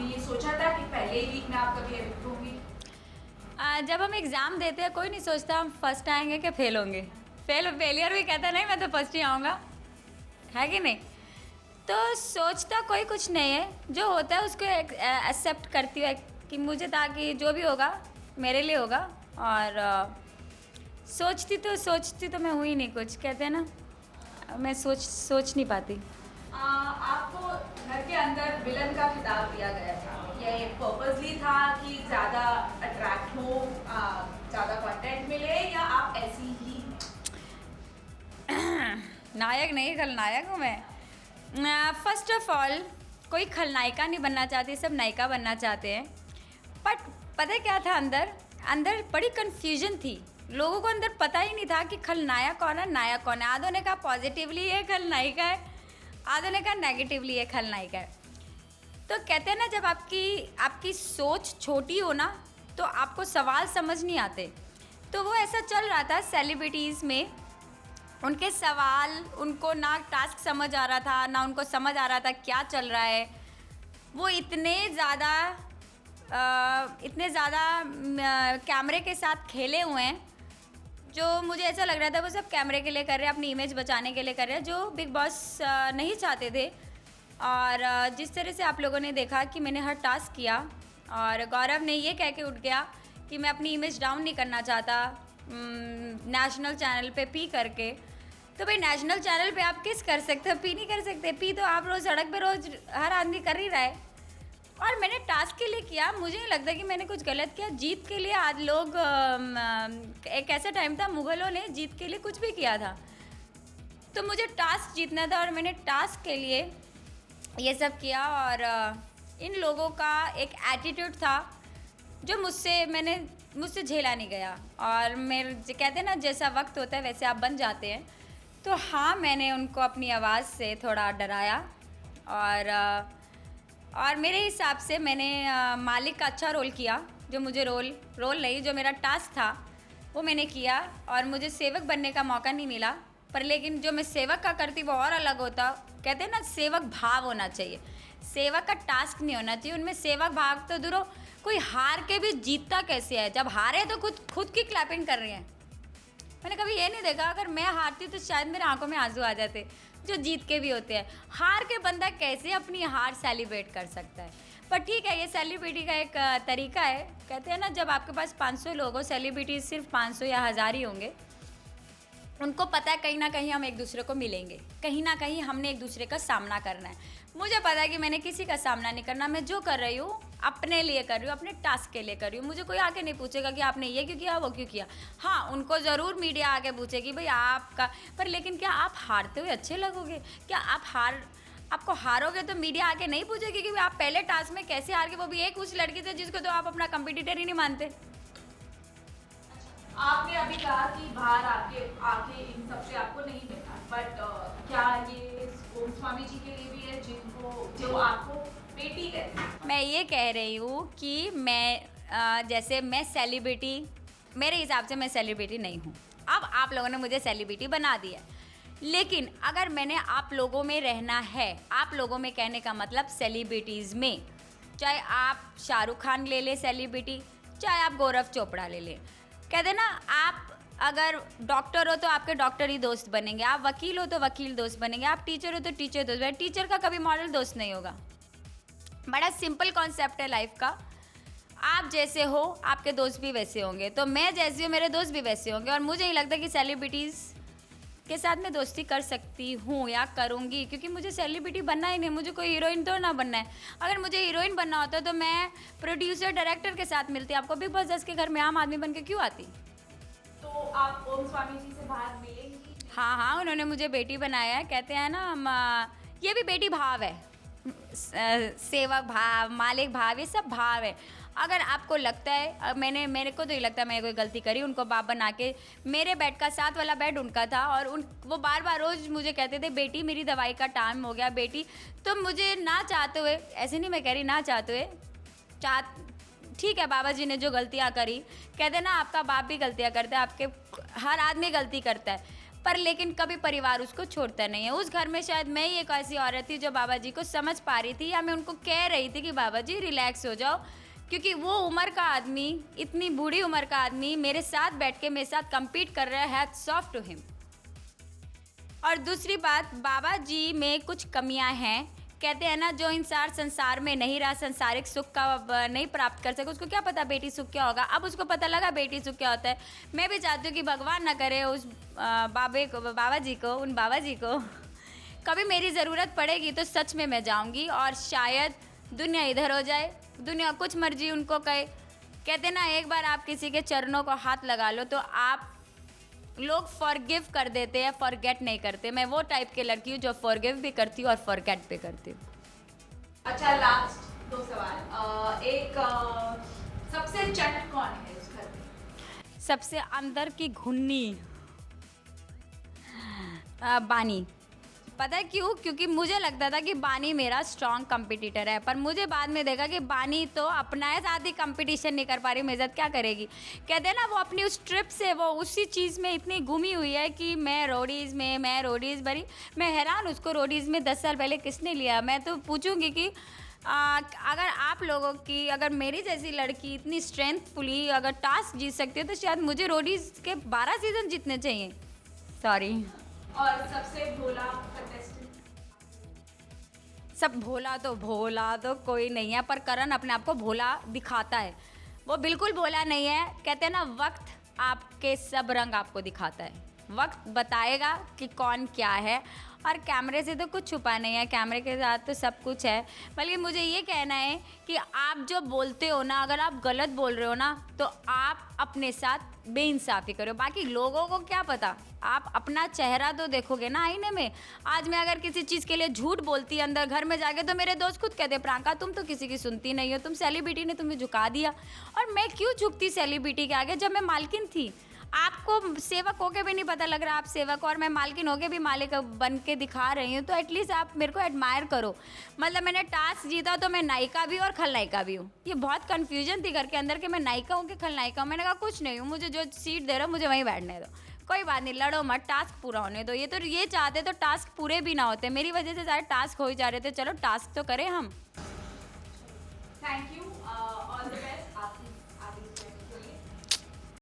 आपने ये सोचा था कि पहले ही वीक में आप कभी एविक्ट होंगी? जब हम एग्ज़ाम देते हैं कोई नहीं सोचता हम फर्स्ट आएंगे कि फेल होंगे। फेलियर भी कहता नहीं मैं तो फर्स्ट ही आऊँगा, है कि नहीं? तो सोचता कोई कुछ नहीं है, जो होता है उसको एक्सेप्ट करती हूँ कि मुझे ताकि जो भी होगा मेरे लिए होगा। और सोचती तो मैं हुई नहीं कुछ, कहते हैं ना मैं सोच नहीं पाती। आपको घर के अंदर विलन का खिताब दिया गया था, ये पर्पसली था कि ज़्यादा अट्रैक्ट हो, ज़्यादा कंटेंट मिले, या आप ऐसी ही? नायक नहीं खलनायक हूँ मैं। फर्स्ट ऑफ ऑल कोई खलनायिका नहीं बनना चाहती, सब नायिका बनना चाहते हैं। बट पता है क्या था, अंदर बड़ी कन्फ्यूजन थी। लोगों को अंदर पता ही नहीं था कि खलनायक कौन है, नायक कौन है। आधों ने कहा पॉजिटिवली ये खलनायिका है, आधों ने कहा नेगेटिवली ये खलनायिका है। तो कहते हैं ना जब आपकी सोच छोटी हो ना तो आपको सवाल समझ नहीं आते। तो वो ऐसा चल रहा था सेलिब्रिटीज़ में, उनके सवाल उनको ना टास्क समझ आ रहा था, ना उनको समझ आ रहा था क्या चल रहा है। वो इतने ज़्यादा कैमरे के साथ खेले हुए हैं, जो मुझे ऐसा लग रहा था वो सब कैमरे के लिए कर रहे हैं, अपनी इमेज बचाने के लिए कर रहे हैं, जो बिग बॉस नहीं चाहते थे। और जिस तरह से आप लोगों ने देखा कि मैंने हर टास्क किया और गौरव ने ये कह के उठ गया कि मैं अपनी इमेज डाउन नहीं करना चाहता नेशनल चैनल पे पी करके। तो भाई नेशनल चैनल पे आप किस कर सकते हो, पी नहीं कर सकते। पी तो आप रोज़ सड़क पे रोज़ हर आदमी कर ही रहा है। और मैंने टास्क के लिए किया, मुझे नहीं लगता कि मैंने कुछ गलत किया। जीत के लिए आज लोग एक ऐसा टाइम था मुग़लों ने जीत के लिए कुछ भी किया था, तो मुझे टास्क जीतना था और मैंने टास्क के लिए ये सब किया। और इन लोगों का एक एटीट्यूड था जो मुझसे झेला नहीं गया। और मेरे कहते हैं ना जैसा वक्त होता है वैसे आप बन जाते हैं। तो हाँ, मैंने उनको अपनी आवाज़ से थोड़ा डराया। और मेरे हिसाब से मैंने मालिक का अच्छा रोल किया। जो मुझे रोल नहीं, जो मेरा टास्क था वो मैंने किया। और मुझे सेवक बनने का मौका नहीं मिला, पर लेकिन जो मैं सेवक का करती वो और अलग होता। कहते हैं ना सेवक भाव होना चाहिए, सेवक का टास्क नहीं होना चाहिए। उनमें सेवक भाव तो दूर हो, कोई हार के भी जीतता कैसे है? जब हारे तो खुद की क्लैपिंग कर रही है। मैंने कभी ये नहीं देखा, अगर मैं हारती तो शायद मेरे आंखों में आंसू आ जाते। जो जीत के भी होते हैं, हार के बंदा कैसे अपनी हार सेलिब्रेट कर सकता है? पर ठीक है, ये सेलिब्रिटी का एक तरीका है। कहते हैं ना जब आपके पास 500 लोग हो, सेलिब्रिटी सिर्फ 500 या 1000 ही होंगे। उनको पता है कहीं ना कहीं हम एक दूसरे को मिलेंगे, कहीं ना कहीं हमने एक दूसरे का सामना करना है। मुझे पता है कि मैंने किसी का सामना नहीं करना। मैं जो कर रही हूँ अपने लिए कर रही हूँ, अपने टास्क के लिए कर रही हूँ। मुझे कोई आके नहीं पूछेगा कि आपने ये क्यों किया, वो क्यों किया। हाँ, उनको ज़रूर मीडिया आके पूछेगी भाई आपका, पर लेकिन क्या आप हारते हुए अच्छे लगोगे? क्या आपको हारोगे तो मीडिया आके नहीं पूछेगी कि आप पहले टास्क में कैसे हार गए, वो भी एक उस लड़की से जिसको तो आप अपना कंपिटिटर ही नहीं मानते। आपने अभी कहा कि बाहर आके इन सबसे आपको नहीं मिला, बट क्या ये ओम स्वामी जी के लिए भी है जो आपको बेटी कहते हैं? मैं ये कह रही हूँ कि जैसे मैं सेलिब्रिटी, मेरे हिसाब से मैं सेलिब्रिटी नहीं हूँ। अब आप लोगों ने मुझे सेलिब्रिटी बना दिया, लेकिन अगर मैंने आप लोगों में रहना है, आप लोगों में कहने का मतलब सेलिब्रिटीज़ में, चाहे आप शाहरुख खान ले लें सेलिब्रिटी, चाहे आप गौरव चोपड़ा ले लें। कहते ना आप अगर डॉक्टर हो तो आपके डॉक्टर ही दोस्त बनेंगे, आप वकील हो तो वकील दोस्त बनेंगे, आप टीचर हो तो टीचर दोस्त बनेंगे। टीचर का कभी मॉडल दोस्त नहीं होगा। बड़ा सिंपल कॉन्सेप्ट है लाइफ का। आप जैसे हो आपके दोस्त भी वैसे होंगे, तो मैं जैसी हूँ मेरे दोस्त भी वैसे होंगे। और मुझे नहीं लगता कि सेलिब्रिटीज़ के साथ मैं दोस्ती कर सकती हूँ या करूँगी, क्योंकि मुझे सेलिब्रिटी बनना ही नहीं। मुझे कोई हीरोइन तो ना बनना है। अगर मुझे हीरोइन बनना होता तो मैं प्रोड्यूसर डायरेक्टर के साथ मिलती। आपको बिग बॉस 10 के घर में आम आदमी बन के क्यों आती? तो आप ओम स्वामी जी से बाहर मिलेंगी? हाँ, उन्होंने मुझे बेटी बनाया है। कहते हैं ना ये भी बेटी भाव है, सेवक भाव, मालिक भाव, ये सब भाव है। अगर आपको लगता है, मेरे को तो नहीं लगता मैंने कोई गलती करी। उनको बाप बना के, मेरे बेड का साथ वाला बेड उनका था, और वो बार बार रोज़ मुझे कहते थे बेटी मेरी दवाई का टाइम हो गया बेटी। तो मुझे ना चाहते हुए, ऐसे नहीं मैं कह रही, ना चाहते हुए ठीक है, बाबा जी ने जो गलतियाँ करी, कहते ना आपका बाप भी गलतियाँ करता है, आपके हर आदमी गलती करता है। पर लेकिन कभी परिवार उसको छोड़ता नहीं है। उस घर में शायद मैं ही एक ऐसी औरत थी जो बाबा जी को समझ पा रही थी, या मैं उनको कह रही थी कि बाबा जी रिलैक्स हो जाओ, क्योंकि वो उम्र का आदमी, इतनी बूढ़ी उम्र का आदमी मेरे साथ बैठ के मेरे साथ compete कर रहा है। Hats off to him. और दूसरी बात, बाबा जी में कुछ कमियां हैं। कहते हैं ना, जो इंसान संसार में नहीं रहा, संसारिक सुख का नहीं प्राप्त कर सके, उसको क्या पता बेटी सुख क्या होगा। अब उसको पता लगा बेटी सुख क्या होता है। मैं भी चाहती हूँ कि भगवान ना करे उस बाबा जी को कभी मेरी ज़रूरत पड़ेगी तो सच में मैं जाऊँगी, और शायद दुनिया इधर हो जाए, दुनिया कुछ मर्जी उनको कहे। कहते ना, एक बार आप किसी के चरणों को हाथ लगा लो तो आप लोग फॉरगिव कर देते हैं, फॉरगेट नहीं करते। मैं वो टाइप की लड़की हूँ जो फॉरगिव भी करती हूँ और फॉरगेट भी करती हूँ। अच्छा, लास्ट 2 सवाल। एक सबसे चट कौन है उस घर में? सबसे अंदर की घुन्नी बानी। पता है क्यों? क्योंकि मुझे लगता था कि बानी मेरा स्ट्रॉन्ग कंपटीटर है, पर मुझे बाद में देखा कि बानी तो अपना है, साथ ही कंपटीशन नहीं कर पा रही। मेजत क्या करेगी? कहते हैं ना, वो अपनी उस ट्रिप से वो उसी चीज़ में इतनी घूमी हुई है कि मैं रोडीज़ भरी। मैं हैरान, उसको रोडीज़ में 10 साल पहले किसने लिया। मैं तो पूछूंगी कि अगर आप लोगों की, अगर मेरी जैसी लड़की इतनी स्ट्रेंथफुली अगर टास्क जीत सकती है तो शायद मुझे रोडीज़ के 12 सीज़न जीतने चाहिए। सॉरी। और सबसे भोला कंटेस्टेंट? सब भोला तो कोई नहीं है, पर करण अपने आप को भोला दिखाता है। वो बिल्कुल भोला नहीं है। कहते हैं ना, वक्त आपके सब रंग आपको दिखाता है। वक्त बताएगा कि कौन क्या है, और कैमरे से तो कुछ छुपा नहीं है, कैमरे के साथ तो सब कुछ है। बल्कि मुझे ये कहना है कि आप जो बोलते हो ना, अगर आप गलत बोल रहे हो ना, तो आप अपने साथ बेइंसाफ़ी करो। बाकी लोगों को क्या पता, आप अपना चेहरा तो देखोगे ना आईने में। आज मैं अगर किसी चीज़ के लिए झूठ बोलती अंदर घर में जाके, तो मेरे दोस्त खुद कहते, प्रांका तुम तो किसी की सुनती नहीं हो, तुम सेलिब्रिटी ने तुम्हें झुका दिया। और मैं क्यों झुकती सेलिब्रिटी के आगे जब मैं मालकिन थी? आपको सेवक होके भी नहीं पता लग रहा आप सेवक, और मैं मालकिन होके भी मालिक बन के दिखा रही हूँ, तो एटलीस्ट आप मेरे को एडमायर करो। मतलब मैंने टास्क जीता तो मैं नायिका भी और खलनायिका भी हूँ। ये बहुत कन्फ्यूजन थी घर के अंदर कि मैं नायिका हूँ कि खलनायिका हूँ। मैंने कहा कुछ नहीं हूँ, मुझे जो सीट दे रहे हो मुझे वहीं बैठने दो, कोई बात नहीं, लड़ो मत, टास्क पूरा होने दो। ये चाहते तो टास्क पूरे भी ना होते, मेरी वजह से सारे टास्क हो ही जा रहे थे। चलो टास्क तो करें हम। Thank you.